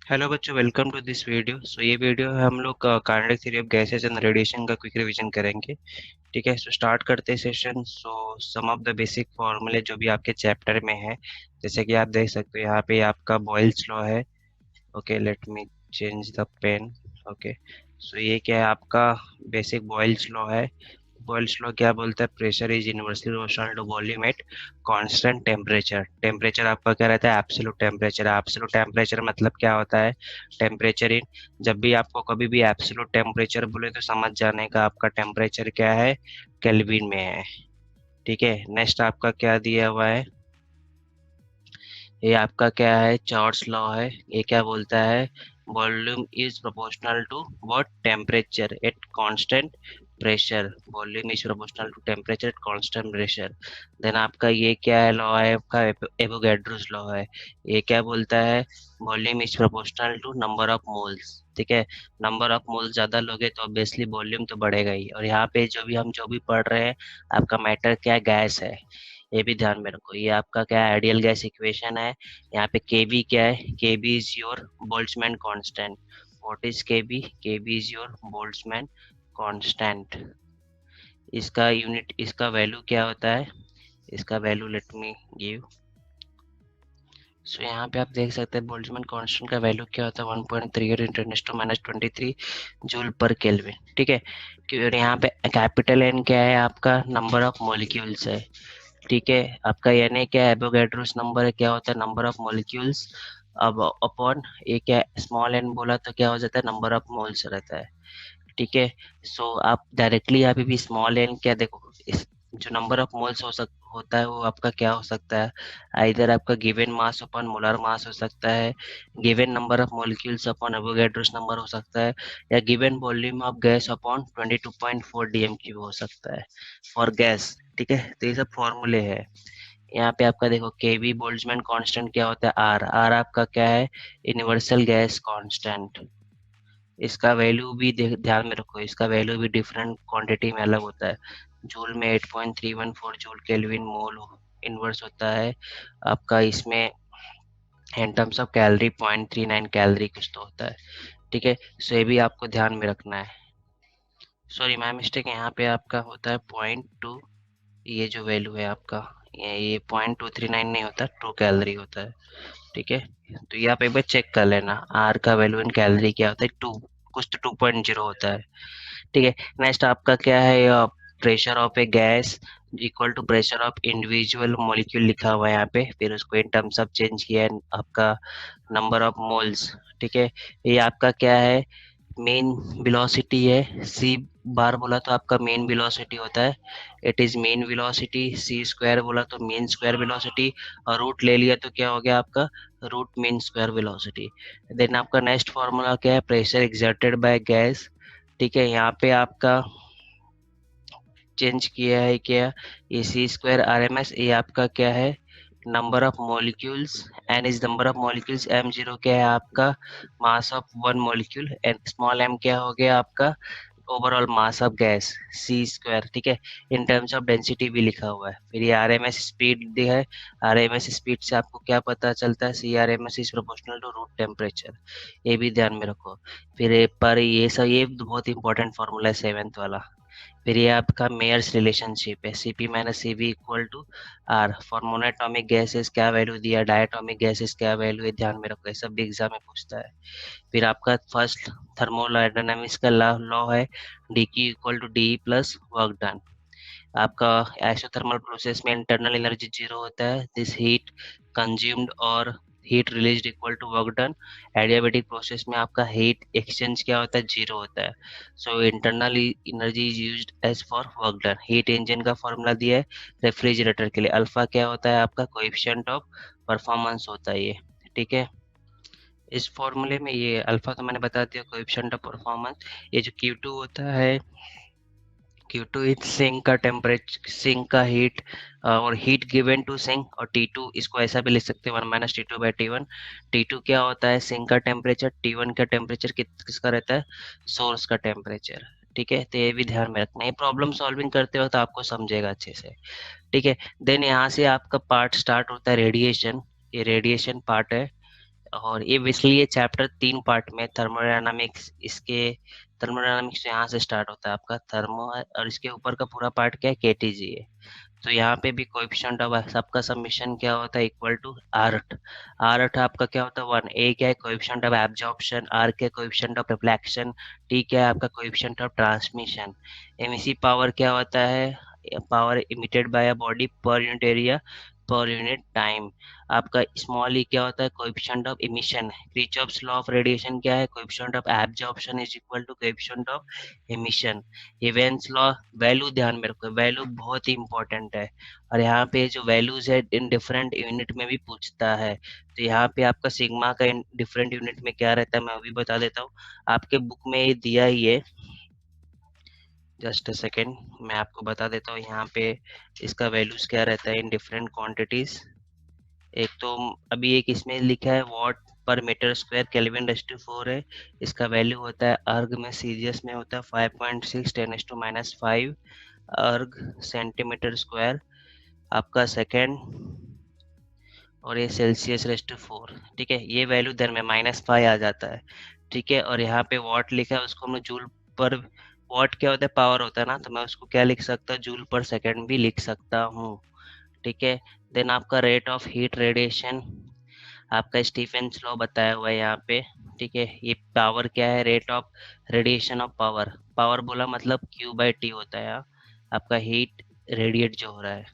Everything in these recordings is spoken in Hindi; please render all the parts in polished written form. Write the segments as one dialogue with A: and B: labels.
A: हेलो बच्चों, वेलकम टू दिस वीडियो। ये वीडियो है हम लोग kinetic theory of gases and radiation का क्विक रिवीजन करेंगे। ठीक है, स्टार्ट करते हैं session. Some of the basic फॉर्मूले जो भी आपके चैप्टर में है, जैसे कि आप देख सकते हो यहाँ पे आपका बॉयल्स लॉ है। Okay, let me change the pen. Okay, ये क्या है, आपका बेसिक बॉयल्स लॉ है। बॉयल्स लॉ क्या बोलता है? Pressure is inversely proportional to volume at constant temperature. Temperature आपका क्या रहता है? Absolute temperature. एब्सोल्यूट टेम्परेचर मतलब क्या होता है? टेम्परेचर इन, जब भी आपको कभी भी एब्सोल्यूट टेम्परेचर बोले तो समझ जाने का आपका टेम्परेचर क्या है, केल्विन में है। ठीक है, नेक्स्ट आपका क्या दिया हुआ है? ये आपका क्या है? चार्ल्स लॉ है। ये क्या बोलता है? Volume is proportional to what? Temperature at constant pressure. Volume is proportional to temperature at constant pressure. Then आपका ये क्या है? लॉ है आपका एवोगैड्रोस लॉ है। ये क्या बोलता है? Volume is proportional to number of moles. ठीक है, नंबर ऑफ मोल्स ज्यादा लोगे तो ऑब्वियसली वॉल्यूम तो बढ़ेगा ही। और यहाँ पे जो भी पढ़ रहे हैं, आपका मैटर क्या है? गैस है। ये भी ध्यान में रखो। ये आपका क्या है? आइडियल गैस इक्वेशन है। यहाँ पे केबी क्या है? KB is your Boltzmann constant. What is KB? KB is your Boltzmann constant. इसका यूनिट, इसका वैल्यू क्या होता है? इसका वैल्यू लेट मी गिव। यहाँ पे आप देख सकते हैं बोल्ट्जमैन कांस्टेंट का वैल्यू क्या होता है? 1.38 इंटू 10⁻23 जूल पर केल्विन। ठीक है, और यहाँ पे कैपिटल एन क्या है? आपका नंबर ऑफ मॉलिक्यूल्स है। ठीक है, आपका यानी क्या है? एवोगैड्रोस नंबर है, क्या होता है? Number of molecules. अब अपॉन ये क्या, स्मॉल एन बोला तो क्या हो जाता है? नंबर ऑफ मोल्स रहता है। ठीक है, आप डायरेक्टली यहाँ पे भी स्मॉल एन क्या देखो, इस जो नंबर ऑफ मोल्स होता है वो आपका क्या हो सकता है? इधर आपका given mass upon molar mass हो सकता है, given number of molecules upon Avogadro's number हो सकता है, या given volume of gas upon 22.4 DM cube हो सकता है फॉर गैस। ठीक है, तो ये सब फॉर्मूले है। यहाँ पे आपका देखो केवी बोल्ट्जमैन कांस्टेंट क्या होता है? आर। आर आपका क्या है? Universal gas constant. इसका वैल्यू भी ध्यान में रखो, इसका वैल्यू भी डिफरेंट क्वांटिटी में अलग होता है। जूल में 8.314 जूल केल्विन मोल इनवर्स होता है आपका। इसमें इन टर्म्स ऑफ कैलोरी 0.39 कैलोरी कुछ तो होता है। ठीक है, ये भी आपको ध्यान में रखना है। सॉरी माय मिस्टेक, यहाँ पे आपका होता है 0.2। ये जो वैल्यू है आपका, ये 0.239 नहीं होता, 2 कैलोरी होता है। ठीक है, तो ये आप एक बार चेक कर लेना, आर का वैल्यू इन कैलोरी क्या होता है? 2, कुछ तो 2.0 होता है। ठीक है, नेक्स्ट आपका क्या है? Pressure of a gas equal to pressure of individual molecule लिखा हुआ है यहाँ पे, फिर उसको इन टर्म्स ऑफ चेंज किया है आपका नंबर ऑफ मोल्स। ठीक है, ये आपका क्या है? मेन वेलोसिटी है। सी बार बोला तो आपका मेन वेलोसिटी होता है, it is mean velocity. C square बोला तो मेन स्क्वायर वेलोसिटी, और रूट ले लिया तो क्या हो गया आपका? Root mean square velocity. Then आपका नेक्स्ट फॉर्मूला क्या है? Pressure exerted by gas. ठीक है, यहाँ पे आपका चेंज किया है क्या? ये C square R M S, ये आपका क्या है? Number of molecules. N is number of molecules, M zero क्या है आपका? Mass of one molecule, and small M क्या हो गया आपका? Overall mass of gas, C square. ठीक है, इन टर्म्स ऑफ डेंसिटी भी लिखा हुआ है। फिर ये आर एम एस स्पीड दिया है। आर एम एस स्पीड से आपको क्या पता चलता है? C R M S is proportional to root temperature. ये भी ध्यान में रखो। फिर ये सब, ये बहुत इंपॉर्टेंट फॉर्मूला है 7th वाला। फिर ये आपका मेयर्स रिलेशनशिप है, C P minus C V equal to R. For monatomic gases क्या वैल्यू दिया? डायटोमिक गैसेस क्या वैल्यू है? ध्यान में रखो, ये सब भी एग्जाम में पूछता है। फिर आपका फर्स्ट थर्मोडायनामिक्स का लॉ है, D Q equal to D plus work done. आपका आइसोथर्मल प्रोसेस में इंटरनल एनर्जी जीरो होता है, दिस हीट कंज्यूम्ड और heat released equal to work done. Adiabatic process में आपका हीट एक्सचेंज क्या होता है? जीरो होता है। Internal energy is used as for work done. Heat engine का फॉर्मूला दिया है रेफ्रिजरेटर के लिए, अल्फा क्या होता है आपका? कोएफिशिएंट ऑफ परफॉर्मेंस होता है ये। ठीक है, इस फॉर्मूले में ये अल्फा तो मैंने बता दिया, कोएफिशिएंट ऑफ परफॉर्मेंस। ये जो Q2 होता है, Q2 इज सिंक का टेम्परेचर, सिंक का हीट, और हीट गिवन टू सिंक। और T2 इसको ऐसा भी लिख सकते हैं 1 - T2/T1। T2 क्या होता है? सिंक का टेम्परेचर। T1 का टेम्परेचर किसका रहता है? सोर्स का टेम्परेचर। ठीक है, तो ये भी ध्यान में रखना है, प्रॉब्लम सॉल्विंग करते वक्त आपको समझेगा अच्छे से। ठीक है, देन यहाँ से आपका पार्ट स्टार्ट होता है रेडिएशन। ये रेडिएशन पार्ट है। और ये बेसिकली ये चैप्टर 3 पार्ट में थर्मोडायनामिक्स, इसके थर्मोडायनामिक्स यहाँ से स्टार्ट होता है आपका थर्मो, और इसके ऊपर का पूरा पार्ट क्या है, केटीजी है। तो यहाँ पे भी कोएफिशिएंट ऑफ सबका सबमिशन क्या होता है, इक्वल टू आर्ट। आर्ट आपका क्या होता है 1, ए क्या है कोएफिशिएंट ऑफ एब्जॉर्प्शन, आर क्या कोएफिशिएंट ऑफ रिफ्लेक्शन, टी क्या है आपका coefficient of transmission, emissive power क्या होता है, power emitted by a body per unit area per unit time. आपका स्मॉल ई क्या होता है, coefficient of emission. Kirchhoff's law of radiation क्या है, coefficient of absorption is equal to coefficient of emission. इवेंट्स लॉ, वैल्यू ध्यान में रखो, वैल्यू बहुत ही इंपॉर्टेंट है। और यहाँ पे जो वैल्यूज है इन डिफरेंट यूनिट में भी पूछता है। तो यहाँ पे आपका सिग्मा का डिफरेंट यूनिट में क्या रहता है मैं अभी बता देता हूँ, आपके बुक में ये दिया ही है। जस्ट अ सेकेंड, मैं आपको बता देता हूँ यहाँ पे इसका वैल्यूज क्या रहता है इन डिफरेंट क्वांटिटीज। एक तो अभी एक इसमें लिखा है watt per metre square kelvin raise to 4 है, इसका वैल्यू होता है अर्ग में, सीरियस में होता है 5.6 10⁻⁵ अर्ग सेंटीमीटर स्क्वायर आपका सेकेंड, और ये सेल्सियस रेज़ टू 4। ठीक है, ये वैल्यू देर में -5 आ जाता है। ठीक है, और यहाँ पे वॉट लिखा है उसको हम जूल पर, वॉट क्या होता है, पावर होता है ना, तो मैं उसको क्या लिख सकता हूँ, जूल पर सेकेंड भी लिख सकता हूँ। ठीक है, देन आपका रेट ऑफ हीट रेडिएशन, आपका स्टीफेंस लॉ बताया हुआ है यहाँ पे। ठीक है, ये पावर क्या है, rate of radiation of power, power बोला मतलब Q/T होता है यहाँ, आपका हीट रेडिएट जो हो रहा है।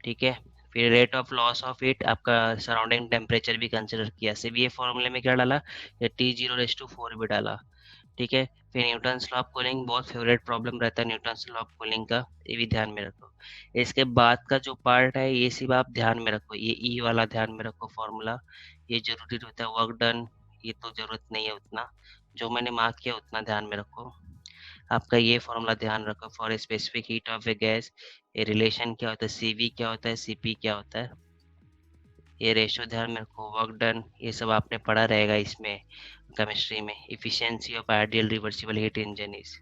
A: ठीक है, फिर rate of loss of heat, आपका सराउंडिंग टेम्परेचर भी कंसिडर किया, सिर्फ ये फॉर्मूले में क्या डाला, ये T0/4 भी डाला। ठीक है, फिर न्यूटन्स लॉ ऑफ कूलिंग, बहुत फेवरेट प्रॉब्लम रहता है न्यूटन्स लॉ ऑफ कूलिंग का, ये भी ध्यान में रखो। इसके बाद का जो पार्ट है ये सिर्फ आप ध्यान में रखो, ये ई वाला ध्यान में रखो फॉर्मूला, ये जरूरी होता है। वर्क डन ये तो जरूरत नहीं है उतना, जो मैंने मार्क किया उतना ध्यान में रखो। आपका ये फॉर्मूला ध्यान रखो, for specific heat of a gas, ये रिलेशन क्या होता है, सीवी क्या होता है, सीपी क्या होता है, ये रेशो ध्यान में रखो। वर्क डन ये सब आपने पढ़ा रहेगा इसमें केमिस्ट्री में। Efficiency of ideal reversible heat engine is,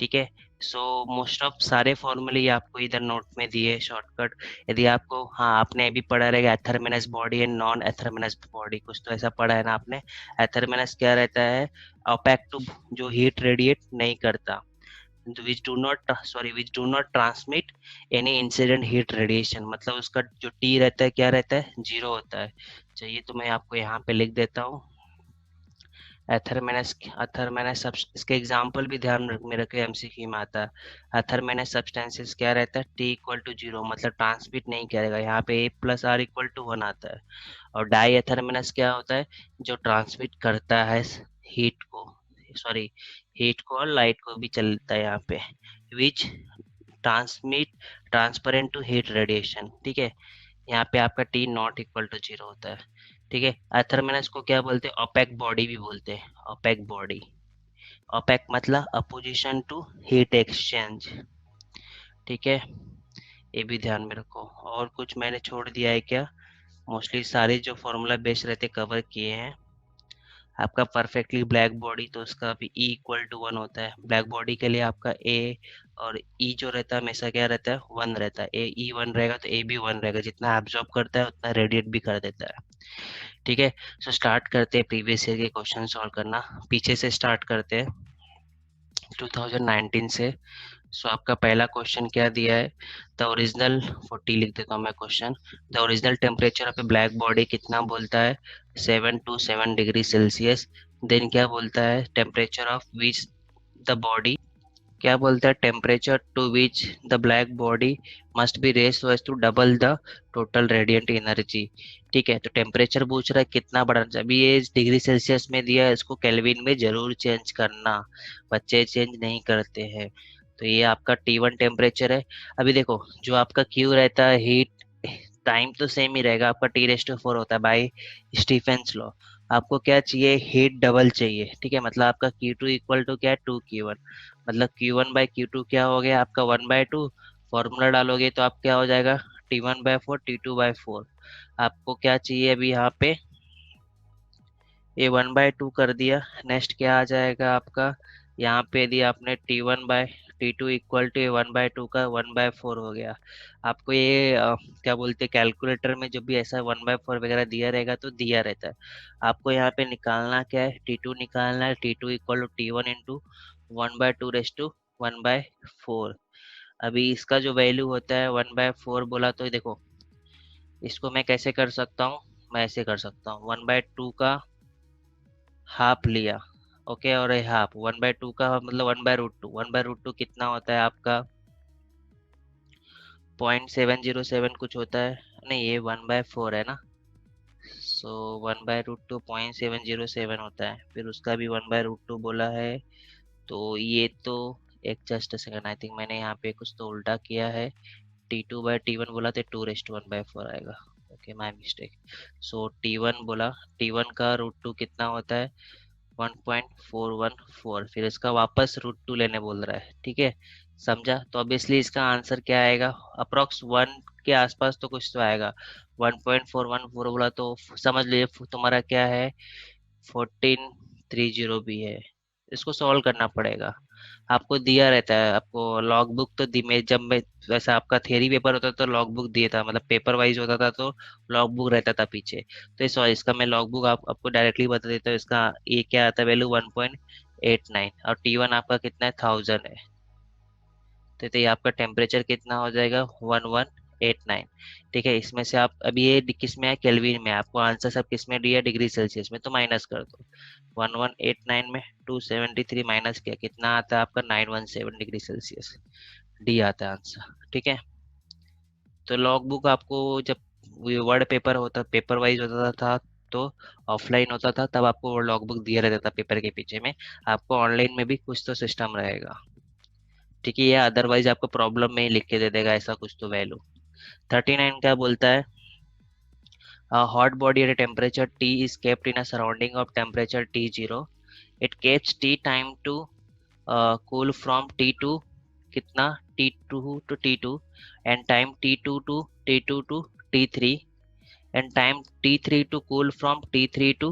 A: ठीक है। सो मोस्ट ऑफ सारे फॉर्मूले आपको इधर नोट में दिए शॉर्टकट। यदि आपको, हाँ आपने अभी पढ़ा रहेगा एथरमिनस बॉडी एंड नॉन एथरमिनस बॉडी, कुछ तो ऐसा पढ़ा है ना आपने। एथरमिनस क्या रहता है, ओपेक टू, जो हीट रेडिएट नहीं करता, which do not transmit any incident heat radiation, मतलब उसका जो टी रहता है क्या रहता है, जीरो होता है। चलिए तो मैं आपको यहाँ पे लिख देता हूँ एथरमेनस। एथरमेनस इसके एग्जाम्पल भी ध्यान में रखे, एमसीक्यू में आता है। एथरमेनस सब्सटेंसेस क्या रहता है, टी इक्वल टू 0, मतलब ट्रांसमिट नहीं करेगा, यहाँ पे A+R इक्वल टू 1 आता है। और डाई एथरमेनस क्या होता है, जो ट्रांसमिट करता है हीट को, सॉरी हीट को और लाइट को भी चलता है यहाँ पे, which transmit transparent to heat radiation. ठीक है, यहाँ पे आपका टी नॉट इक्वल टू 0 होता है। ठीक है, एथरमेनस को क्या बोलते हैं, ओपेक बॉडी भी बोलते हैं, ओपेक बॉडी। ओपेक मतलब अपोजिशन टू हीट एक्सचेंज। ठीक है, ये भी ध्यान में रखो। और कुछ मैंने छोड़ दिया है क्या, मोस्टली सारे जो फॉर्मूला बेस्ड रहते कवर किए हैं। आपका परफेक्टली ब्लैक बॉडी, तो उसका भी E इक्वल टू 1 होता है। ब्लैक बॉडी के लिए आपका A और E जो रहता है हमेशा क्या रहता है, 1 रहता है। E 1 रहेगा तो A भी 1 रहेगा, जितना एब्जॉर्ब करता है उतना रेडिएट भी कर देता है। ठीक है, सो स्टार्ट करते हैं प्रीवियस ईयर के क्वेश्चन सॉल्व करना। पीछे से स्टार्ट करते हैं 2019 से। सो आपका पहला क्वेश्चन क्या दिया है, द ओरिजिनल 40 लिख देता हूँ मैं question. The original temperature of A black body कितना बोलता है, 7 to 7 डिग्री सेल्सियस। देन क्या बोलता है, temperature of which the body, क्या बोलता है, temperature to which the black body must be raise so as to double the total radiant energy. ठीक है, तो टेम्परेचर पूछ रहा है कितना बढ़ाना चाहिए, अभी ये डिग्री सेल्सियस में दिया है, इसको केल्विन में जरूर चेंज करना, बच्चे चेंज नहीं करते हैं। तो ये आपका T1 टेम्परेचर है। अभी देखो जो आपका Q रहता है हीट, टाइम तो सेम ही रहेगा, आपका T4 होता है बाई स्टीफेंस लॉ। आपको क्या चाहिए, हीट डबल चाहिए। ठीक है, मतलब आपका Q2 इक्वल टू क्या है, 2Q1, मतलब Q1/Q2 क्या हो गया आपका 1/2। फॉर्मूला डालोगे तो आप क्या हो जाएगा, T1/4 T2/4। आपको क्या चाहिए अभी यहाँ पे, ये 1/2 कर दिया। नेक्स्ट क्या आ जाएगा आपका, यहाँ पे यदि आपने T2 इक्वल टू 1/2 का 1/4 हो गया। आपको ये क्या बोलते हैं, कैलकुलेटर में जब भी ऐसा 1/4 वगैरह दिया रहेगा तो दिया रहता है। आपको यहाँ पे निकालना क्या है, T2 निकालना है। T2 equal to T1 into 1/2 raise to 1/4। अभी इसका जो वैल्यू होता है 1/4 बोला तो देखो, इसको मैं कैसे कर सकता हूँ, मैं ऐसे कर सकता हूँ 1/2 का हाफ लिया, ओके, और ये हाफ 1/2 का मतलब 1/√2। 1/√2 कितना होता है आपका 0.707 कुछ होता है, नहीं ये 1/4 है ना, सो 1/√2 0.707 होता है, फिर उसका भी 1/√2 बोला है। तो ये तो एक जस्ट सेकंड, आई थिंक मैंने यहाँ पे कुछ तो उल्टा किया है। T2/T1 बोला तो 2/1/4 आएगा, okay my mistake. So T1 बोला, T1 का √2 कितना होता है 1.414, फिर इसका वापस √2 लेने बोल रहा है, ठीक है, समझा। तो ऑब्वियसली इसका आंसर क्या आएगा, अप्रोक्स 1 के आसपास तो कुछ तो आएगा। 1.414 बोला तो समझ लीजिए तुम्हारा क्या है 1430 भी है। इसको सॉल्व करना पड़ेगा, आपको दिया रहता है, आपको लॉग बुक तो दी में जब मैं, वैसा आपका थ्योरी पेपर होता तो लॉग बुक दिया था, मतलब पेपर वाइज होता था तो लॉग बुक रहता था पीछे। तो इस इसका मैं लॉग बुक आपको डायरेक्टली बता देता हूँ। इसका ये क्या आता है वैल्यू 1.89, और T1 आपका कितना है 1000 है। तो ये आपका टेम्परेचर कितना हो जाएगा 1189। ठीक है, इसमें से आप अभी ये किस में है, केल्विन में, आपको आंसर सब किस में दिया, डिग्री सेल्सियस में, तो माइनस कर दो। 1189 में 273 माइनस किया, कितना आता है आपका 917 डिग्री सेल्सियस, डी आता है आंसर। ठीक है, तो लॉग बुक आपको जब वर्ड पेपर होता, पेपर वाइज होता था तो ऑफलाइन होता था, तब आपको लॉग बुक दिया रहता था पेपर के पीछे में। आपको ऑनलाइन में भी कुछ तो सिस्टम रहेगा, ठीक है, या अदरवाइज आपको प्रॉब्लम में ही लिख के दे देगा ऐसा कुछ तो वैल्यू। 39 क्या बोलता है, hot body at temperature T is kept in a surrounding of temperature T0. It keeps T time to cool from T2 कितना T2 to T2 and time T2 to T2 to T3 and time T3 to cool from T3 to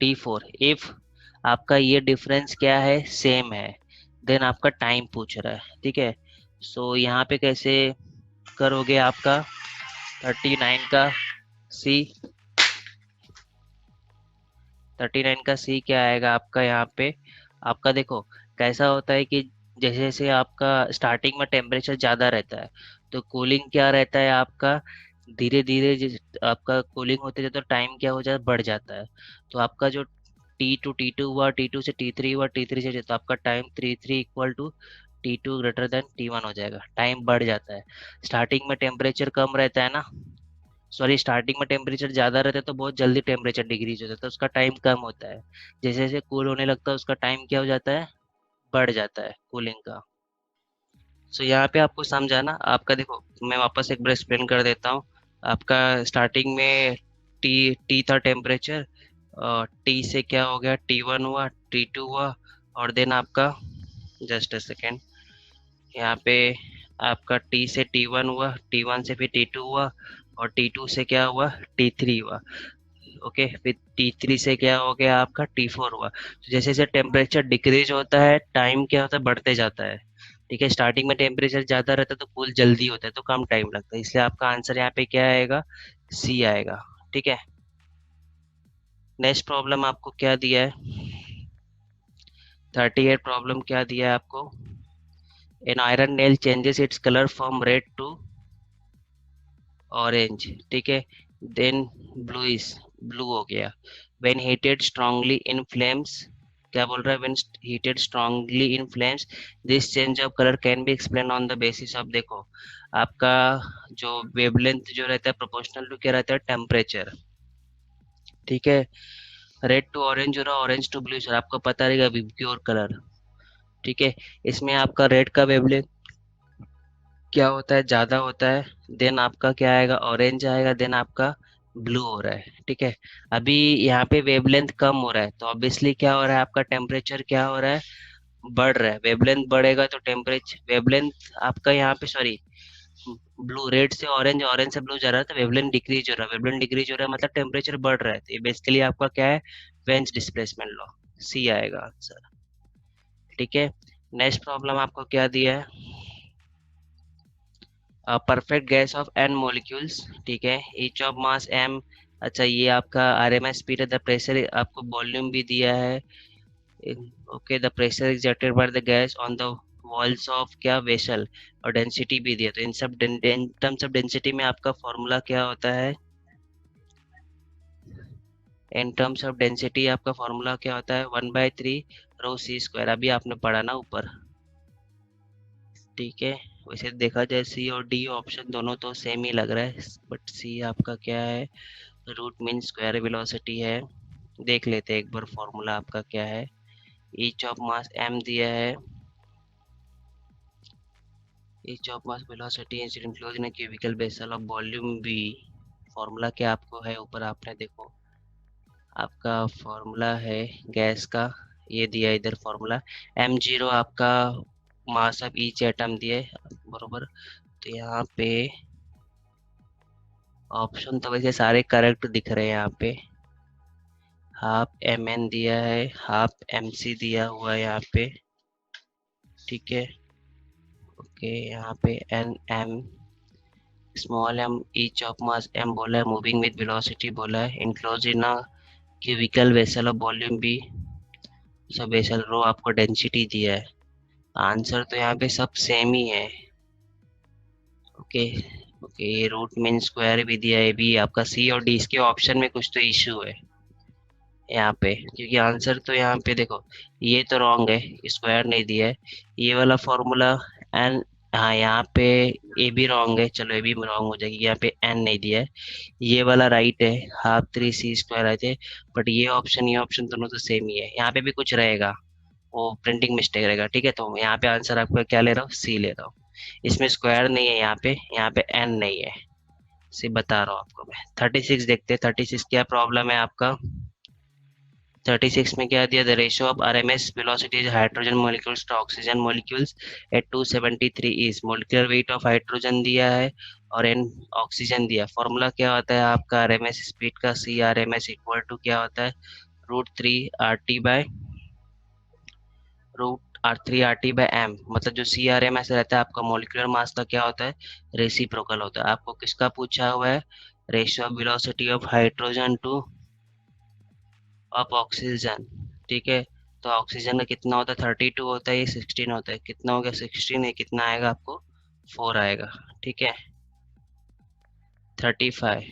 A: T4 if आपका ये डिफरेंस क्या है सेम है, देन आपका टाइम पूछ रहा है। ठीक है, सो यहाँ पे कैसे करोगे, आपका 39 का सी, 39 का सी क्या आएगा आपका यहाँ पे, आपका देखो कैसा होता है कि जैसे जैसे आपका स्टार्टिंग में टेम्परेचर ज़्यादा रहता है तो कूलिंग क्या रहता है आपका, धीरे धीरे आपका कूलिंग होते जाए तो टाइम क्या हो जाता है, बढ़ जाता है। तो आपका जो T2 हुआ, T2 से T3 हुआ, T3 से तो आपका time T3 equal to T2 greater than T1 हो जाएगा, टाइम बढ़ जाता है। स्टार्टिंग में टेम्परेचर कम रहता है ना, सॉरी स्टार्टिंग में टेम्परेचर ज़्यादा रहता है तो बहुत जल्दी टेम्परेचर डिक्रीज हो जाता है, उसका टाइम कम होता है। जैसे जैसे कूल होने लगता है उसका टाइम क्या हो जाता है, बढ़ जाता है कूलिंग का। सो यहाँ पे आपको समझाना, आपका देखो मैं वापस एक बार एक्सप्लेन कर देता हूँ। आपका स्टार्टिंग में टी टी था टेम्परेचर, टी से क्या हो गया T1 हुआ, T2 हुआ, और देन आपका जस्ट अ सेकेंड, यहाँ पे आपका टी से T1 हुआ, T1 से फिर T2 हुआ, और T2 से क्या हुआ T3 हुआ, ओके, फिर T3 से क्या हो गया आपका T4 हुआ। तो जैसे जैसे टेम्परेचर डिक्रीज होता है टाइम क्या होता है, बढ़ते जाता है। ठीक है, स्टार्टिंग में टेम्परेचर ज़्यादा रहता है तो कूल जल्दी होता है तो कम टाइम लगता है, इसलिए आपका आंसर यहाँ पे क्या आएगा, सी आएगा। ठीक है, नेक्स्ट प्रॉब्लम आपको क्या दिया है, 38 प्रॉब्लम क्या दिया है आपको, an iron nail changes its colour from red to orange, ठीक है, देन ब्लूइश, ब्लू हो गया, when heated strongly in flames, क्या बोल रहा है, when heated strongly in flames this change of colour can be explain on the basis of, देखो आपका जो वेवलेंथ जो रहता है प्रोपोर्शनल टू क्या रहता है, टेम्परेचर। ठीक है, रेड टू ऑरेंज और ऑरेंज टू ब्लू, आपको पता रहेगा प्योर कलर। ठीक है, इसमें आपका रेड का वेवलेंथ क्या होता है, ज़्यादा होता है, देन आपका क्या आएगा, ऑरेंज आएगा, देन आपका ब्लू हो रहा है। ठीक है, अभी यहाँ पे वेवलेंथ कम हो रहा है तो ऑब्वियसली क्या हो रहा है, आपका टेम्परेचर क्या हो रहा है, बढ़ रहा है। वेवलेंथ बढ़ेगा तो टेम्परेचर, वेवलेंथ आपका यहाँ पे सॉरी, ब्लू रेड से ऑरेंज, ऑरेंज से ब्लू जा रहा है तो वेवलेंथ डिक्रीज हो रहा है, वेवलेंथ डिक्रीज हो रहा है मतलब टेम्परेचर बढ़ रहा है, तो ये बेसिकली आपका क्या है, वेन्स डिस्प्लेसमेंट लॉ, सी आएगा आंसर। ठीक है, नेक्स्ट प्रॉब्लम आपको क्या दिया है, perfect gas of N molecules, ठीक है, ईच ऑफ मास एम। अच्छा, ये आपका आरएमएस स्पीड है, द प्रेशर आपको वॉल्यूम भी दिया है। Okay, the pressure exerted by the gas on the walls of क्या वेसल, और डेंसिटी भी दिया। तो इन सब इन टर्म्स ऑफ डेंसिटी में आपका फॉर्मूला क्या होता है, इन टर्म्स ऑफ डेंसिटी आपका फॉर्मूला क्या होता है, 1/3 रो सी स्क्वायर। अभी आपने पढ़ा ना ऊपर, ठीक है। वैसे देखा जाए सी और डी ऑप्शन दोनों तो सेम ही लग रहा है, बट सी आपका क्या है, रूट मीन स्क्वायर वेलोसिटी है। देख लेते हैं एक बार फॉर्मूला आपका क्या है। ईच ऑफ मास एम दिया है, each of mass velocity is enclose in cubical vessel of volume B. Formula क्या आपको है ऊपर, आपने देखो आपका फॉर्मूला है गैस का, ये दिया इधर फॉर्मूला। m0 आपका मास ऑफ ईच एटम दिए, बरोबर। तो यहाँ पे ऑप्शन तो वैसे सारे करेक्ट दिख रहे हैं यहाँ पे। हाफ mn दिया है, हाफ mc दिया हुआ है यहाँ पे, ठीक है। ओके, यहाँ पे N M small M each of mass M बोला है, मूविंग विद वेलोसिटी बोला है, enclose in a cubical vessel of volume B. सब वेसल रो आपको डेंसिटी दिया है। आंसर तो यहाँ पे सब सेम ही है। ओके, ओके, ये रूट मीन स्क्वायर भी दिया है, भी आपका सी और डी, इसके ऑप्शन में कुछ तो इश्यू है यहाँ पे, क्योंकि आंसर तो यहाँ पे देखो, ये तो रॉन्ग है, स्क्वायर नहीं दिया है, ये वाला फॉर्मूला एन, हाँ यहाँ पे ए भी रॉन्ग है, चलो ये भी रॉन्ग हो जाएगी, यहाँ पे एन नहीं दिया है। ये वाला राइट है, हाफ 3c² आए थे, बट ये ऑप्शन दोनों तो सेम ही है, यहाँ पे भी कुछ रहेगा, वो प्रिंटिंग मिस्टेक रहेगा, ठीक है। तो यहाँ पे आंसर आपका क्या ले रहा हूँ, सी ले रहा हूँ। इसमें स्क्वायर नहीं है, यहाँ पे एन नहीं है, सी बता रहा हूँ आपको मैं। 36 देखते हैं, 36 क्या प्रॉब्लम है आपका। 36 में क्या दिया, the ratio of RMS velocities hydrogen molecules to oxygen molecules at 273 is, molecular weight of hydrogen दिया है और एन ऑक्सीजन दिया। फॉर्मूला क्या होता है आपका आरएमएस स्पीड का, सी आरएमएस इक्वल टू क्या होता है, √3 RT/√R3 RT/m। मतलब जो सी आर एम एस रहता है आपका, मोलिकुलर मास का क्या होता है, रेसिप्रोकल होता है। आपको किसका पूछा हुआ है, ratio of velocity of hydrogen two of oxygen, ठीक है। तो ऑक्सीजन का कितना होता है, 32 होता है, ये 16 होता है, कितना हो गया 16 है, कितना आएगा आपको 4 आएगा, ठीक है। 35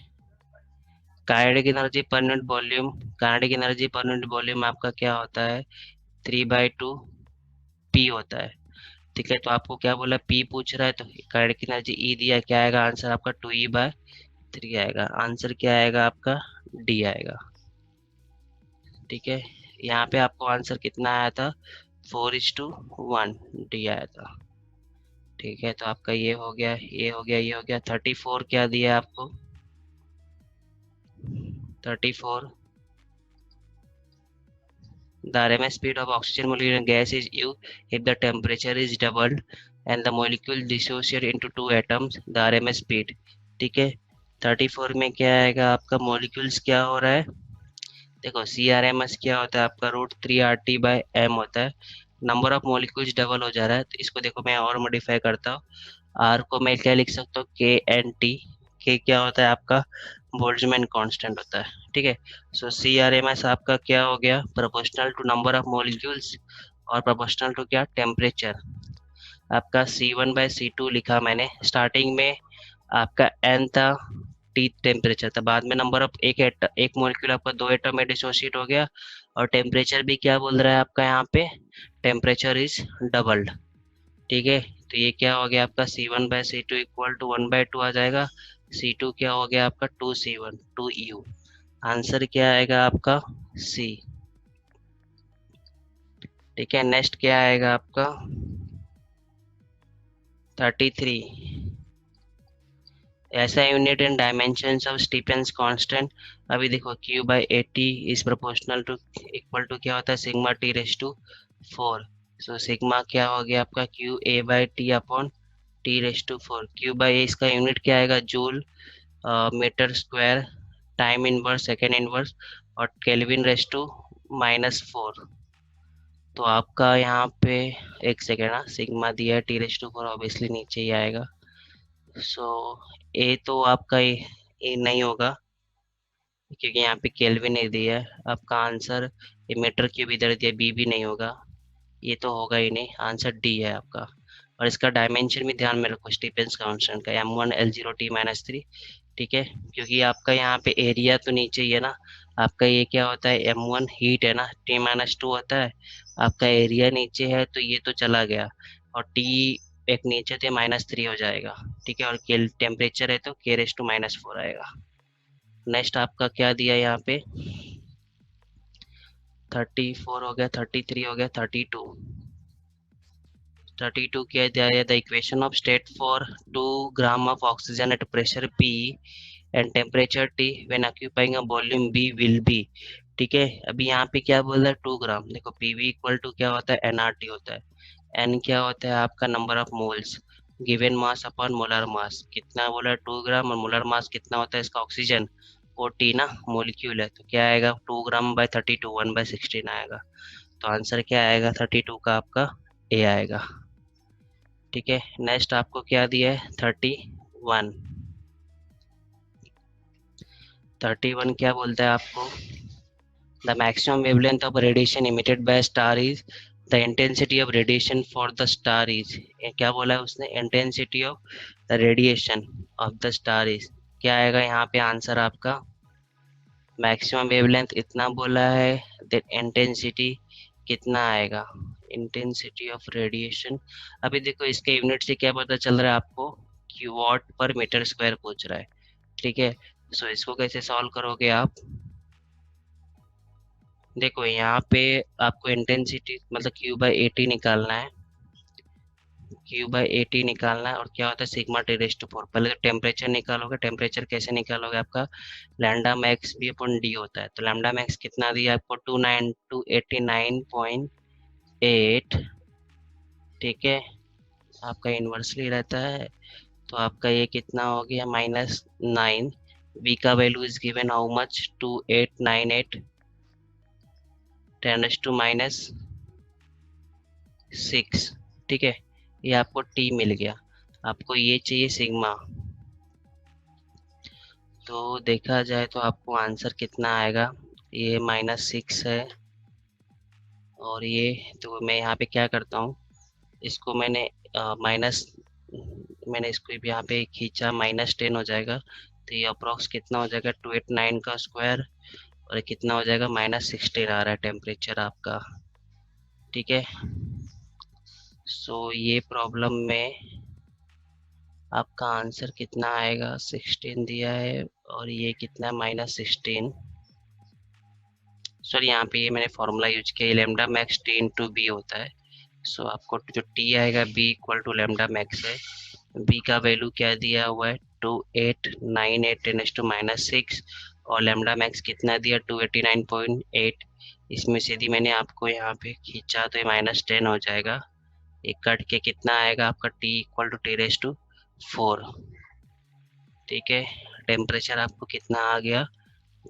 A: kinetic energy per unit volume, kinetic energy per unit volume आपका क्या होता है, 3/2 पी होता है, ठीक है। तो आपको क्या बोला, पी पूछ रहा है, तो काइनेटिक एनर्जी ई दिया, क्या आएगा आंसर आपका, 2E/3 आएगा। आंसर क्या आएगा आपका, डी आएगा, ठीक है। यहाँ पे आपको आंसर कितना आया था, 4:1 डी आया था, ठीक है। तो आपका ये हो गया, ये हो गया, ये हो गया। 34 क्या दिया आपको, 34, the RMS speed of oxygen molecule in gas is U if the temperature is doubled and the molecule dissociate into two atoms, the RMS speed, ठीक है। 34 में क्या आएगा आपका, मॉलिक्यूल्स क्या हो रहा है, देखो सी आर एम एस क्या होता है आपका, √3 RT/m होता है। नंबर ऑफ मॉलिक्यूल्स डबल हो जा रहा है, तो इसको देखो मैं और मॉडिफाई करता हूँ। आर को मैं क्या लिख सकता हूँ, KNT। के क्या होता है आपका, बोल्ट्जमैन कांस्टेंट होता है, ठीक है। So C R M S आपका क्या हो गया, proportional to number of molecules और प्रोपोर्शनल टू क्या, टेम्परेचर। आपका C1/C2 लिखा मैंने, स्टार्टिंग में आपका एन था, टी टेम्परेचर था, बाद में नंबर ऑफ एक मॉलिक्यूल आपका दो एटम में डिसोसिएट हो गया, और टेम्परेचर भी क्या बोल रहा है आपका यहाँ पे, टेम्परेचर इज डबल्ड, ठीक है। तो ये क्या हो गया आपका, C1/C2 इक्वल टू 1/2 आ जाएगा। C2 क्या हो गया आपका, 2C1 2U। आंसर क्या आएगा आपका, सी, ठीक है। नेक्स्ट क्या आएगा आपका, 33, ऐसा unit in dimensions of Stefan's constant. अभी देखो Q/80 is proportional to equal to क्या होता है, σT⁴। सो सिग्मा क्या हो गया आपका, QA/T/4। Q/A इसका यूनिट क्या आएगा, joule metre square time inverse second inverse, और केल्विन रेस टू -4। तो आपका यहाँ पे एक सेकेंड ना, सिग्मा दिया है T4 ऑब्वियसली नीचे ही आएगा। सो ए तो आपका ए नहीं होगा क्योंकि यहाँ पे केल्विन नहीं दिया है। आपका आंसर मीटर क्यूब इधर दिया, बी भी नहीं होगा, ये तो होगा ही नहीं। आंसर डी है आपका। और इसका डायमेंशन भी ध्यान में रखो स्टीफेंस कांस्टेंट का, M1 L0 T-3, ठीक है। क्योंकि आपका यहाँ पे एरिया तो नीचे ही है ना, आपका ये क्या होता है, M1 हीट है ना, T-2 होता है, आपका एरिया नीचे है तो ये तो चला गया, और T एक नीचे थे -3 हो जाएगा, ठीक है। और टेम्परेचर है तो K⁻⁻⁴ आएगा। नेक्स्ट आपका क्या दिया यहाँ पे, 34 हो गया, 33 हो गया, 32 क्या दिया है, the equation of state for 2 gram of oxygen at pressure P and temperature T when occupying a volume B will be, ठीक है। अभी यहाँ पे क्या बोल रहा है, 2 ग्राम। देखो PV इक्वल टू क्या होता है, nRT होता है। N क्या होता है आपका, number of moles, given mass upon molar mass, कितना बोला है 2 ग्राम, और मोलर मास कितना होता है इसका, ऑक्सीजन वो T ना, मोलिक्यूल है, तो क्या आएगा 2 ग्राम बाय 32, 1/16 आएगा। तो आंसर क्या आएगा 32 का आपका ए आएगा, ठीक है। नेक्स्ट आपको क्या दिया है 31। 31 क्या बोलता है आपको, the maximum wavelength of radiation emitted by star is the intensity of radiation for the star is, क्या बोला है उसने, intensity of the radiation of the star is, क्या आएगा यहाँ पे आंसर आपका, मैक्सिमम वेवलेंथ इतना बोला है, देन इंटेंसिटी कितना आएगा, इंटेंसिटी ऑफ रेडिएशन। अभी देखो इसके यूनिट से क्या पता चल रहा है आपको, कि वॉट पर मीटर स्क्वायर पूछ रहा है, ठीक है। सो इसको कैसे सॉल्व करोगे आप, देखो यहाँ पे आपको इंटेंसिटी मतलब Q/80 निकालना है, Q/80 निकालना है, और क्या होता है σT⁴। पहले तो टेम्परेचर निकालोगे, टेम्परेचर कैसे निकालोगे, आपका लैम्डा मैक्स भी अपॉन डी होता है। तो लैम्डा मैक्स कितना दिया आपको, 289.8, ठीक है। आपका इन्वर्सली रहता है, तो आपका ये कितना हो गया -9। वी का value is given how much, 2898 10⁻⁶, ठीक है। ये आपको टी मिल गया, आपको ये चाहिए सिग्मा। तो देखा जाए तो आपको आंसर कितना आएगा, ये -6 है, और ये तो मैं यहाँ पे क्या करता हूँ, इसको मैंने माइनस, मैंने इसको भी यहाँ पे खींचा, -10 हो जाएगा। तो ये अप्रॉक्स कितना हो जाएगा, 289 का स्क्वायर, और कितना हो जाएगा -16 आ रहा है टेम्परेचर आपका, ठीक है। सो ये प्रॉब्लम में आपका आंसर कितना आएगा, 16 दिया है, और ये कितना -16, सॉरी यहाँ पे ये मैंने फॉर्मूला यूज किया, lambda max T into B होता है। सो आपको जो T आएगा B equal to lambda max है, B का वैल्यू क्या दिया हुआ है 2898 10⁻⁶, और लैम्डा मैक्स कितना दिया 289.8, इसमें से यदि मैंने आपको यहाँ पे खींचा तो ये -10 हो जाएगा, एक कट के कितना आएगा आपका T इक्वल टू T⁴, ठीक है। टेम्परेचर आपको कितना आ गया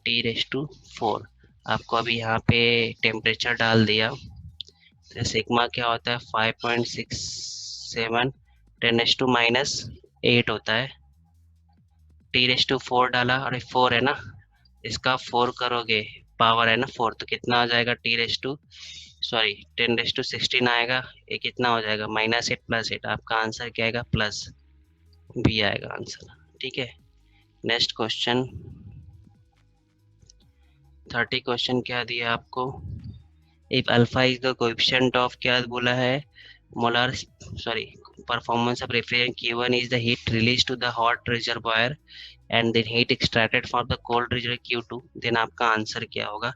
A: T⁴। आपको अभी यहाँ पे टेम्परेचर डाल दिया, तो सिग्मा क्या होता है 5.67 10⁻⁸ होता है, T⁴ डाला, और 4 है ना, इसका 4 करोगे, पावर है ना 4, तो कितना हो जाएगा सॉरी 10⁻16 आएगा, ये कितना हो जाएगा -8 + 8, आपका आंसर क्या आएगा प्लस बी आएगा आंसर, ठीक है। नेक्स्ट क्वेश्चन 30 क्वेश्चन क्या दिया आपको, if alpha is the coefficient of, क्या बोला है, molar sorry performance of refrigerant Q1 is the heat released to the hot reservoir and then heat extracted from the cold reservoir Q2, then आपका आंसर क्या होगा।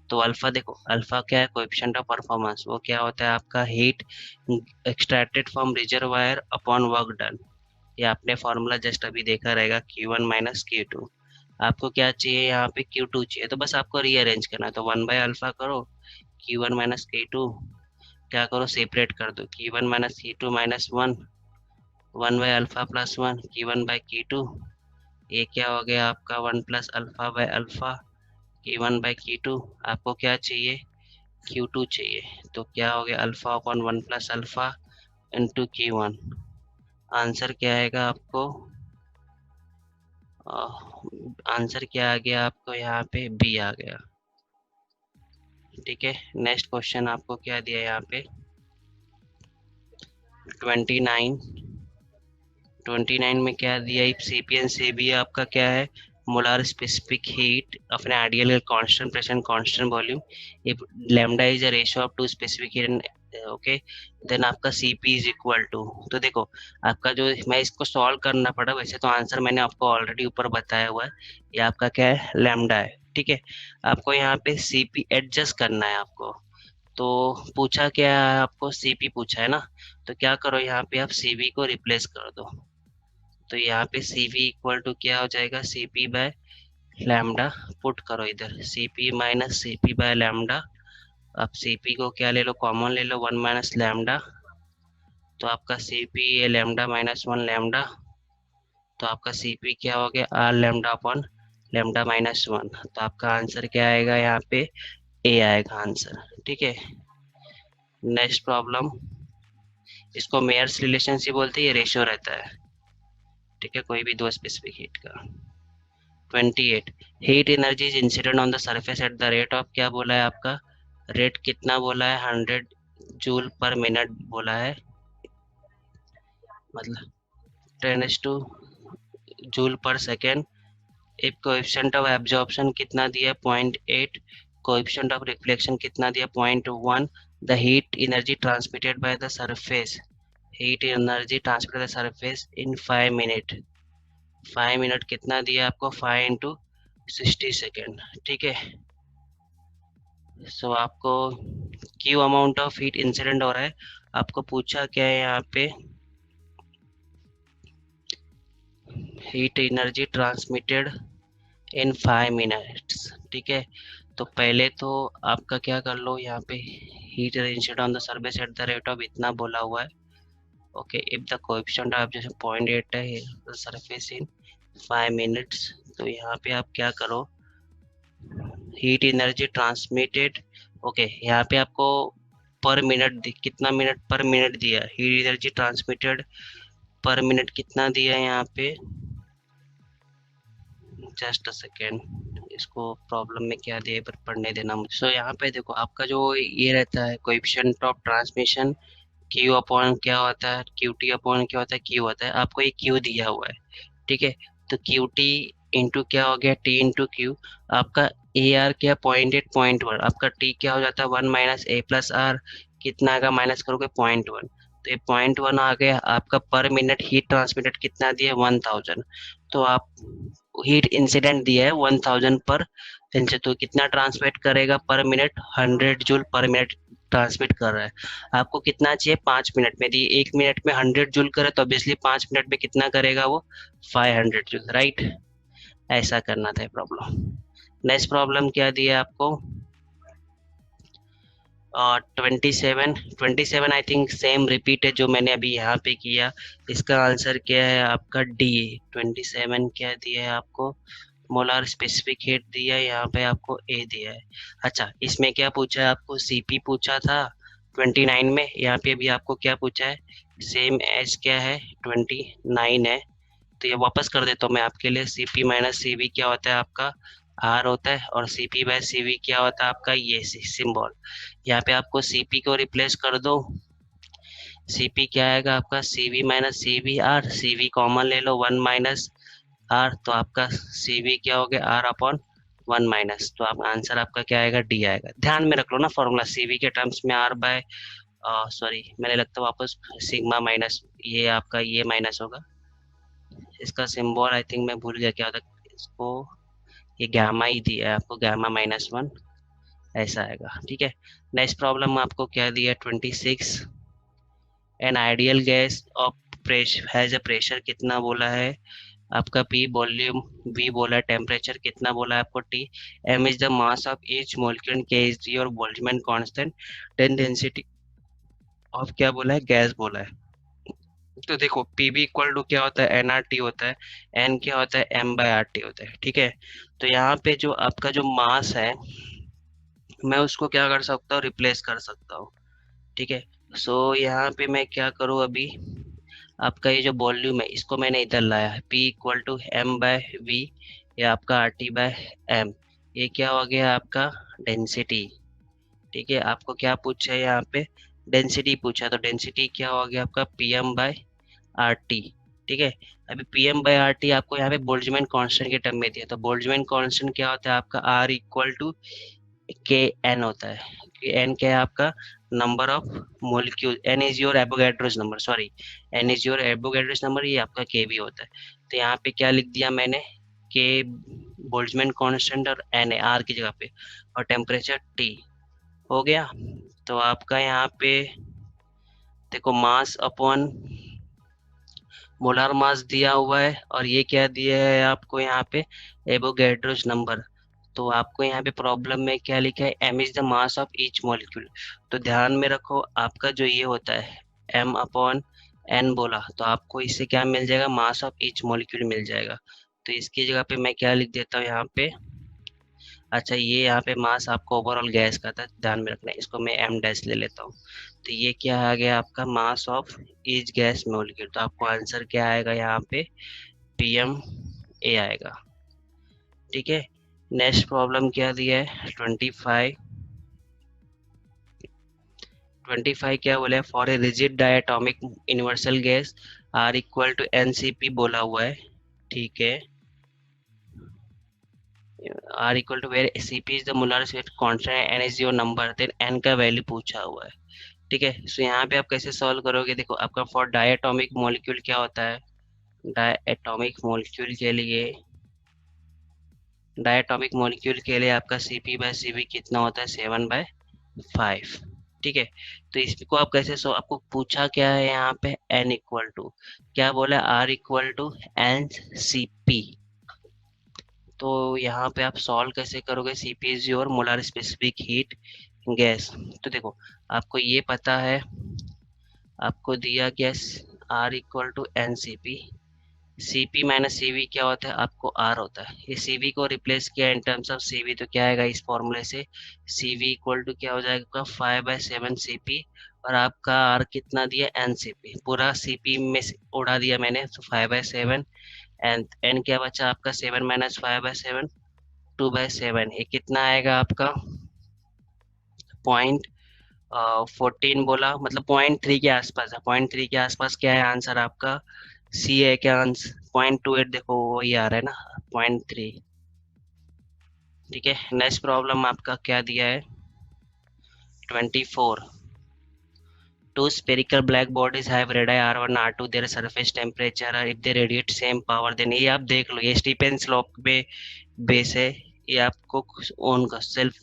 A: तो अल्फा देखो, अल्फा क्या है, कोएफिशिएंट ऑफ परफॉर्मेंस, वो क्या होता है आपका heat extracted from reservoir upon work done, ये आपने फॉर्मूला जस्ट अभी देखा रहेगा, Q1 - Q2। आपको क्या चाहिए यहाँ पे, Q2 चाहिए, तो बस आपको रीअरेंज करना है, तो 1/α करो, Q1 - Q2 क्या करो, सेपरेट कर दो, Q1 - Q2 -1, 1/α + 1 Q1/Q2, ये क्या हो गया आपका 1 + α/α Q1/Q2। आपको क्या चाहिए Q2 चाहिए, तो क्या हो गया alpha upon 1 plus alpha into Q1। Answer क्या आएगा आपको, आंसर क्या आ गया आपको यहाँ पे, बी आ गया। ठीक है, नेक्स्ट क्वेश्चन आपको क्या दिया यहाँ पे, 29। 29 में क्या दिया, सीपीएन से भी आपका क्या है, मोलार स्पेसिफिक हीट अपने ideal constant pressure constant volume, if lambda is a ratio of two specific heat, okay, then आपका सीपी इज इक्वल टू, तो देखो आपका जो, मैं इसको सॉल्व करना पड़ा, वैसे तो आंसर मैंने आपको ऑलरेडी ऊपर बताया हुआ है, ये आपका क्या है, लैम्डा है। ठीक है, आपको यहाँ पे सीपी एडजस्ट करना है आपको, तो पूछा क्या है आपको, सीपी पूछा है ना, तो क्या करो यहाँ पे आप सीवी को रिप्लेस कर दो, तो यहाँ पे सीवी इक्वल टू क्या हो जाएगा, सीपी बाय लैम्डा, पुट करो इधर CP minus CP by lambda, आप सीपी को क्या ले लो, कॉमन ले लो, 1 माइनस लैम्डा, तो आपका सीपी है लैम्डा माइनस 1 लैम्डा, तो आपका सीपी क्या हो गया, R lambda upon lambda minus 1, तो आपका आंसर क्या आएगा यहाँ पे, ए आएगा आंसर। ठीक है, नेक्स्ट प्रॉब्लम, इसको मेयर्स रिलेशनशिप बोलते हैं, ये रेशियो रहता है, ठीक है, कोई भी दो स्पेसिफिक हीट का। 28, heat energy is incident on the surface at the rate of, क्या बोला है आपका, रेट कितना बोला है, 100 जूल पर मिनट बोला है, मतलब 10 जूल पर सेकेंड। एक कोएफिशिएंट ऑफ एब्जॉर्प्शन कितना दिया, 0.8, कोएफिशिएंट ऑफ रिफ्लेक्शन कितना दिया, 0.1, the heat energy transmitted by the surface, heat energy transmitted by the surface in 5 minute, 5 minute कितना दिया आपको, 5 इंटू 60 सेकेंड। ठीक है, सो आपको Q amount of heat incident हो रहा है, आपको पूछा क्या है यहाँ पे, heat energy transmitted in 5 minutes. ठीक है, तो पहले तो आपका क्या कर लो, यहाँ पे heat incident on the surface at the rate of इतना बोला हुआ है, okay, if the coefficient of जैसे 0.8 है, सरफेस इन 5 मिनट्स, तो यहाँ पे आप क्या करो, हीट एनर्जी ट्रांसमिटेड, ओके, यहाँ पे आपको पर मिनट कितना मिनट पर मिनट दिया, हीट एनर्जी ट्रांसमिटेड पर मिनट कितना दिया है यहाँ पे, जस्ट अ सेकेंड, इसको प्रॉब्लम में क्या दिया पर पढ़ने देना मुझे। सो यहाँ पे देखो आपका जो ये रहता है coefficient of transmission, Q upon क्या होता है, क्यू टी अपॉन क्या होता है, क्यू होता है, आपको ये क्यू दिया हुआ है। ठीक है, तो क्यू टी इंटू क्या हो गया, टी इंटू क्यू, आपका ए आर क्या, 0.8 0.1, आपका टी क्या हो जाता है, 1 माइनस ए प्लस आर, कितना का माइनस करोगे, 0.1, तो ये 0.1 आ गया आपका, पर मिनट हीट ट्रांसमिटेड कितना दिया, 1000, तो आप हीट इंसिडेंट दिया है 1000 पर इनसे, तो कितना ट्रांसमिट करेगा पर मिनट, 100 जूल पर मिनट ट्रांसमिट कर रहा है। आपको कितना चाहिए, 5 मिनट में दी, 1 मिनट में 100 जूल करे तो ऑब्वियसली 5 मिनट में कितना करेगा वो, 500 जूल, राइट, ऐसा करना था प्रॉब्लम। नेक्स्ट प्रॉब्लम क्या दिया आपको, 27 आई थिंक सेम रिपीट है जो मैंने अभी यहाँ पे किया, इसका आंसर क्या है आपका, डी। 27 क्या दिया है आपको, मोलार स्पेसिफिक हीट दिया है, यहाँ पे आपको ए दिया है। अच्छा, इसमें क्या पूछा है आपको, सीपी पूछा था 29 में, यहाँ पे भी आपको क्या पूछा है, सेम एज क्या है, 29 है, तो ये वापस कर देता हूँ मैं आपके लिए, सीपी माइनस सीवी क्या होता है आपका, आर होता है, और सीपी बाय सीवी क्या होता है आपका, ये सिंबल, यहाँ पे आपको सीपी को रिप्लेस कर दो, सीपी क्या आएगा आपका, CV minus CV R, CV common ले लो, 1 माइनस आर, तो आपका सीवी क्या हो गया, आर अपॉन 1 माइनस, तो आप आंसर आपका क्या आएगा, डी आएगा। ध्यान में रख लो ना फॉर्मूला, सीवी के टर्म्स में आर बाय, सॉरी मैंने लगता है वापस सिग्मा माइनस, ये आपका ये माइनस होगा, इसका सिंबल आई थिंक मैं भूल गया क्या था इसको, ये गामा ही दिया है आपको, गामा -1 ऐसा आएगा। ठीक है, नेक्स्ट प्रॉब्लम आपको क्या दिया, 26, an ideal gas off pressure has a pressure कितना बोला है आपका, पी वॉल्यूम, वी बोला है, टेम्परेचर कितना बोला है आपको, T, M is the mass of each molecule, K is your Boltzmann constant, then density of क्या बोला है, गैस बोला है। तो देखो पीवी इक्वल टू क्या होता है, एन आर टी होता है, एन क्या होता है, एम बाय आर टी होता है। ठीक है, तो यहाँ पे जो आपका जो मास है, मैं उसको क्या कर सकता हूँ, रिप्लेस कर सकता हूँ। ठीक है। सो यहाँ पे मैं क्या करूँ अभी, आपका ये जो वॉल्यूम है इसको मैंने इधर लाया है, P equal to M by V, या आपका आर टी बाय एम। ये क्या हो गया आपका डेंसिटी। ठीक है, आपको क्या पूछा है यहाँ पे, डेंसिटी पूछा, तो डेंसिटी क्या हो गया आपका P M by R T. ठीक है। अभी P M by R T आपको यहाँ पे बोल्ट्जमैन कांस्टेंट के टर्म में दिया, तो बोल्ट्जमैन कांस्टेंट क्या होता है आपका, R equal to K N होता है। कि एन क्या है आपका, number of molecule, N is your Avogadro's number, sorry, N is your Avogadro's number, ये आपका के भी होता है। तो यहाँ पे क्या लिख दिया मैंने, के बोल्ट्जमैन कांस्टेंट और एन है आर की जगह पे, और टेम्परेचर टी हो गया। तो आपका यहाँ पे देखो मास अपॉन मोलार मास दिया हुआ है, और ये क्या दिया है आपको यहाँ पे, एवोगैड्रोस नंबर। तो आपको यहाँ पे प्रॉब्लम में क्या लिखा है, M is the mass of each molecule. तो ध्यान में रखो आपका जो ये होता है एम अपॉन एन बोला, तो आपको इससे क्या मिल जाएगा, मास ऑफ ईच मॉलिक्यूल मिल जाएगा। तो इसकी जगह पे मैं क्या लिख देता हूँ यहाँ पे, अच्छा ये यहाँ पे मास आपको ओवरऑल गैस का था, ध्यान में रखना है, इसको मैं एम डैश ले लेता हूँ। तो ये क्या आ गया आपका, mass of each gas molecule. तो आपको आंसर क्या आएगा यहाँ पे, पी एम ए आएगा। ठीक है। नेक्स्ट प्रॉब्लम क्या दिया है, 25। 25 क्या बोला है, for a rigid diatomic universal gas R equal to N C P बोला हुआ है। ठीक है। R equal to where C P is the molar स्पेक्ट constant, N is your number, then N का वैल्यू पूछा हुआ है। ठीक है। सो यहाँ पे आप कैसे सॉल्व करोगे, देखो आपका फॉर डायटोमिक मॉलिक्यूल क्या होता है, डायटोमिक मॉलिक्यूल के लिए, डायटोमिक मॉलिक्यूल के लिए आपका C P by C V कितना होता है, 7/5। ठीक है। तो इसको आप कैसे, सो आपको पूछा क्या है यहाँ पे, एन इक्वल टू क्या बोला, R equal to N C P. तो यहाँ पे आप सॉल्व कैसे करोगे, C P is your molar specific heat gas. तो देखो आपको ये पता है, आपको दिया gas R equal to N C P, C P minus C V क्या होता है आपको, आर होता है। ये सी वी को रिप्लेस किया in terms of C V, तो क्या आएगा इस फॉर्मूले से, सी वी इक्वल टू क्या हो जाएगा, 5/7 सी पी, और आपका आर कितना दिया, एन सी पी, पूरा सी पी में से उड़ा दिया मैंने, तो 5/7, एंड एन क्या बचा आपका, 7 - 5/7, 2/7, ये कितना आएगा आपका, पॉइंट 14 बोला, मतलब 0.3 के आसपास है, 0.3 के आसपास क्या है आंसर आपका, सी है क्या आंसर, 0.28, देखो वही आ रहा है ना, 0.3। ठीक है। नेक्स्ट प्रॉब्लम आपका क्या दिया है, 24। Two spherical black bodies have radii R1 R2, their surface temperature if they radiate same power, then ये आप देख लो, ये स्टीफेंस लॉ पे बेस है, ये आपको ओन का सेल्फ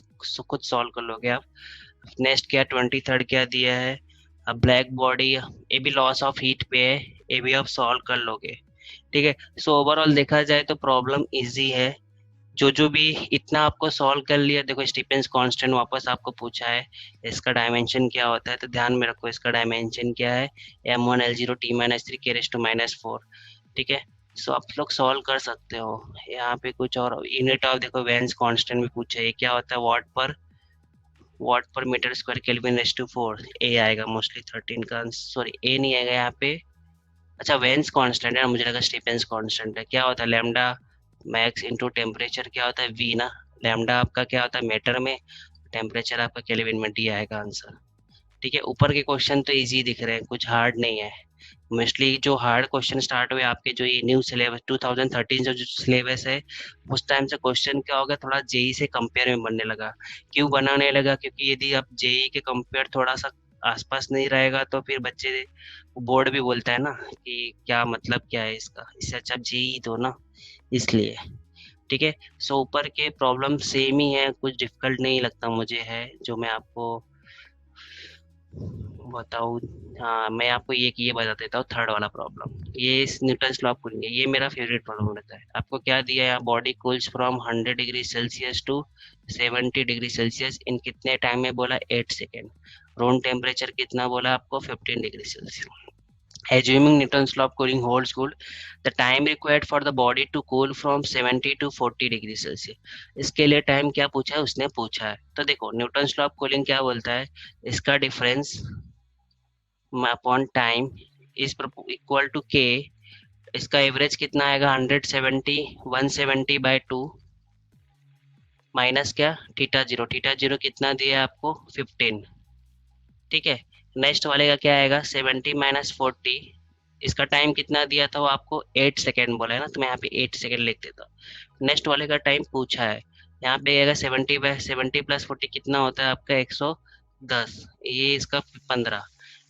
A: खुद सॉल्व कर लोगे आप। नेक्स्ट क्या, 23 क्या दिया है, अब ब्लैक बॉडी, ये भी लॉस ऑफ हीट पे है, ये भी आप सॉल्व कर लोगे। ठीक है। सो ओवरऑल देखा जाए तो प्रॉब्लम इजी है, जो भी इतना आपको सॉल्व कर लिया। देखो स्टीफेंस कांस्टेंट वापस आपको पूछा है, इसका डायमेंशन क्या होता है, तो ध्यान में रखो इसका डायमेंशन क्या है, M1L0T-3 K⁻⁴। ठीक है। सो आप लोग सॉल्व कर सकते हो। यहाँ पे कुछ और यूनिट ऑफ देखो वेन्स कांस्टेंट भी पूछा है, ये क्या होता है, watt per metre square kelvin raise to 4, A आएगा मोस्टली 13 का, सॉरी ए नहीं आएगा यहाँ पे, अच्छा वेन्स कांस्टेंट है ना, मुझे लगा स्टीफेंस कांस्टेंट है। क्या होता है, लैम्डा मैक्स इनटू टेम्परेचर क्या होता है, वी ना, लैम्डा आपका क्या होता है मीटर में, टेम्परेचर आपका केल्विन में, डी आएगा आंसर। ठीक है। ऊपर के क्वेश्चन तो इजी दिख रहे हैं, कुछ हार्ड नहीं है। मोस्टली जो हार्ड क्वेश्चन स्टार्ट हुए आपके, जो ये न्यू सिलेबस 2013 जो सिलेबस है, उस टाइम से क्वेश्चन क्या हो गया, थोड़ा जेई से कंपेयर में बनने लगा। क्यों बनाने लगा, क्योंकि यदि आप जेई के कंपेयर थोड़ा सा आसपास नहीं रहेगा, तो फिर बच्चे, बोर्ड भी बोलता है ना कि क्या मतलब क्या है इसका, इससे अच्छा आप जेई दो ना, इसलिए। ठीक है। सो ऊपर के प्रॉब्लम सेम ही है, कुछ डिफिकल्ट नहीं लगता मुझे है, जो मैं आपको बताऊँ। हाँ, मैं आपको ये बता देता हूँ, थर्ड वाला प्रॉब्लम, ये इस न्यूटन्स लॉ ऑफ कूलिंग है, ये मेरा फेवरेट प्रॉब्लम रहता है। आपको क्या दिया है, body cools from 100 degree Celsius to 70 degree Celsius in कितने टाइम में बोला, 8 सेकेंड। रूम टेम्परेचर कितना बोला आपको, 15 degree Celsius. Assuming Newton's law of cooling holds good, the time required for the body to cool from 70 to 40 degree Celsius, इसके लिए टाइम क्या पूछा है, उसने पूछा है। तो देखो न्यूटन्स लॉ ऑफ कूलिंग क्या बोलता है, इसका difference upon time is equal to K. इसका एवरेज कितना आएगा, 170, 170 बाय 2 माइनस क्या, थीटा जीरो, थीटा जीरो कितना दिया है आपको, 15। ठीक है, नेक्स्ट वाले का क्या आएगा, 70 माइनस 40, इसका टाइम कितना दिया था वो आपको 8 सेकेंड बोला है ना, तो मैं यहाँ पे 8 सेकेंड लिख देता हूँ। नेक्स्ट वाले का टाइम पूछा है, यहाँ पे आएगा 70 बाय 70 प्लस 40 कितना होता है आपका 110, ये इसका 15।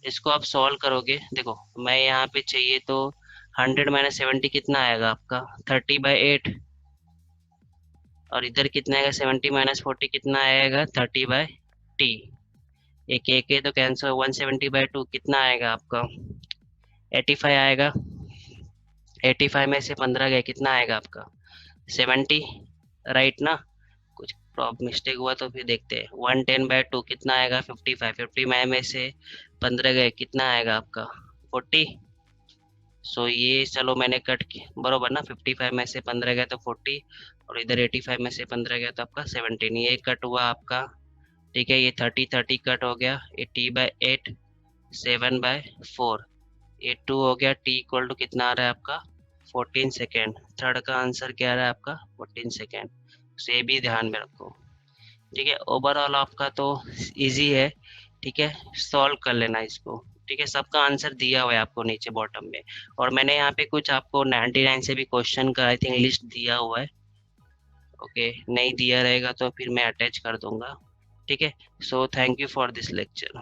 A: इसको आप सॉल्व करोगे, देखो मैं यहाँ पे चाहिए तो 100 माइनस 70 कितना आएगा आपका 30/8, और इधर कितना आएगा 70 माइनस 40 कितना आएगा 30/t। एक एक है तो कैंसर, 170/2 कितना आएगा आपका 85 आएगा। 85 में से 15 गए कितना आएगा आपका 70, राइट ना। कुछ प्रॉब्लम मिस्टेक हुआ तो फिर देखते हैं। 110/2 कितना आएगा 55, 50 में से 15 गए कितना आएगा आपका 40। सो ये चलो मैंने कट किया बरोबर ना, 55 में से 15 गया तो 40, और इधर 85 में से 15 गया तो आपका 17, ये कट हुआ आपका। ठीक है, ये 30 30 कट हो गया, ये t/8, 7/4, ये 2 हो गया, t इक्वल टू कितना आ रहा है आपका 14 सेकेंड। थर्ड का आंसर क्या आ रहा है आपका 14 सेकेंड, तो ये भी ध्यान में रखो। ठीक है, ओवरऑल आपका तो इजी है। ठीक है, सॉल्व कर लेना इसको। ठीक है, सबका आंसर दिया हुआ है आपको नीचे बॉटम में, और मैंने यहाँ पे कुछ आपको 99 से भी क्वेश्चन का आई थिंक लिस्ट दिया हुआ है। ओके, नहीं दिया रहेगा तो फिर मैं अटैच कर दूंगा। ठीक है, so thank you for this lecture.